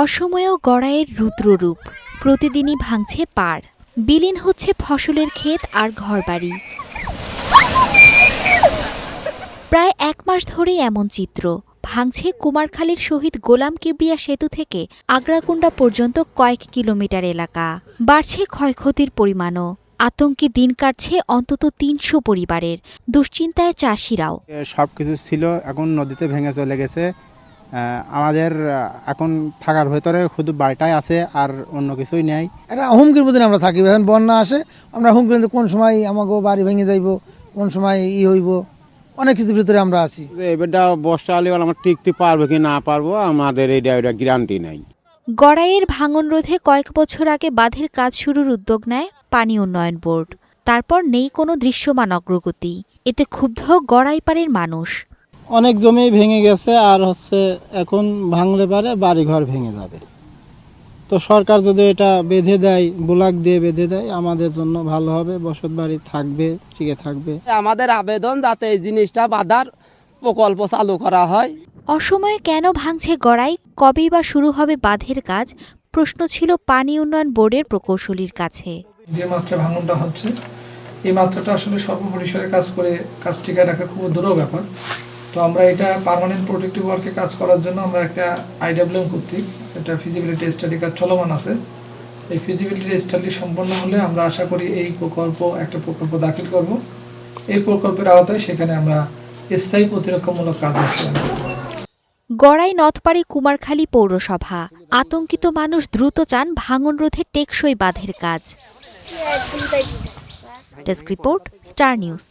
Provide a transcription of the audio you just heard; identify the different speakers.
Speaker 1: অসময়েও গড়াইয়ের রুদ্ররূপ, প্রতিদিনই ভাঙছে পাড়, বিলীন হচ্ছে ফসলের ক্ষেত আর ঘরবাড়ি। প্রায় ১ মাস ধরেই এমন চিত্র। ভাঙছে কুমারখালীর শহীদ গোলাম কিবরিয়া সেতু থেকে আগ্রাকুণ্ডা পর্যন্ত কয়েক কিলোমিটার এলাকা। বাড়ছে ক্ষয়ক্ষতির পরিমাণও। আতঙ্কে দিন কাটছে অন্তত ৩০০ পরিবারের, দুশ্চিন্তায় চাষিরাও।
Speaker 2: সবকিছু ছিল, এখন নদীতে ভেঙে চলে গেছে। আমাদের এখন থাকার ভেতরে শুধু বাড়িটাই আছে, আর অন্য কিছুই নেই।
Speaker 3: এটা হুমকির মধ্যে আমরা থাকি। এখন বন্যা আসে, আমরা হুমকির মধ্যে, কোন সময় আমাকে বাড়ি ভেঙে যাইব, কোন সময় হইব, অনেক কিছুর ভিতরে আমরা আছি।
Speaker 2: এবারটা বর্ষা হলে আমরা টিকতে পারবো কি না পারবো, আমাদের এটা গ্যারান্টি নাই।
Speaker 1: গড়াইয়ের ভাঙন রোধে কয়েক বছর আগে বাঁধের কাজ শুরুর উদ্যোগ নেয় পানি উন্নয়ন বোর্ড। তারপর নেই কোনো দৃশ্যমান অগ্রগতি। এতে ক্ষুব্ধ গড়াইপাড়ের মানুষ।
Speaker 4: অনেক জমি ভেঙে গেছে, আর এখন ভাঙলে পারে বাড়িঘর ভেঙে যাবে। তো সরকার যদি এটা বেঁধে দেয়, ব্লক দিয়ে বেঁধে দেয়, আমাদের জন্য ভালো হবে, বসত বাড়ি থাকবে, টিকে থাকবে।
Speaker 5: আমাদের আবেদন যাতে এই জিনিসটা বাঁধার প্রকল্প চালু করা হয়।
Speaker 1: অসময়ে কেন ভাঙছে গড়াই, কবেই বা শুরু হবে বাঁধের কাজ, প্রশ্ন ছিল পানি উন্নয়ন বোর্ডের প্রকৌশলীর কাছে।
Speaker 6: যে মাত্রা ভাঙনটা হচ্ছে, এই মাত্রাটা আসলে সর্বপরিসরে কাজ করে কাজ টিকায় রাখা খুব দূরও ব্যাপার। তো আমরা এটা পার্মানেন্ট প্রোটেক্টিভ ওয়ার্কে কাজ করার জন্য আমরা একটা IWM কর্তৃক একটা ফিজিবিলিটি স্টাডি কাজ চলমান আছে। এই ফিজিবিলিটি স্টাডি সম্পন্ন হলে আমরা আশা করি এই একটা প্রকল্প দাখিল করব। এই প্রকল্পের আওতায় সেখানে আমরা স্থায়ী প্রতিরক্ষামূলক কাজ বাস্তবায়ন করব।
Speaker 1: গড়াই নথপাড়ি কুমারখালী পৌরসভা। আতঙ্কিত মানুষ দ্রুত চান ভাঙন রোধে টেকসই বাঁধের কাজ। Desk report, star news.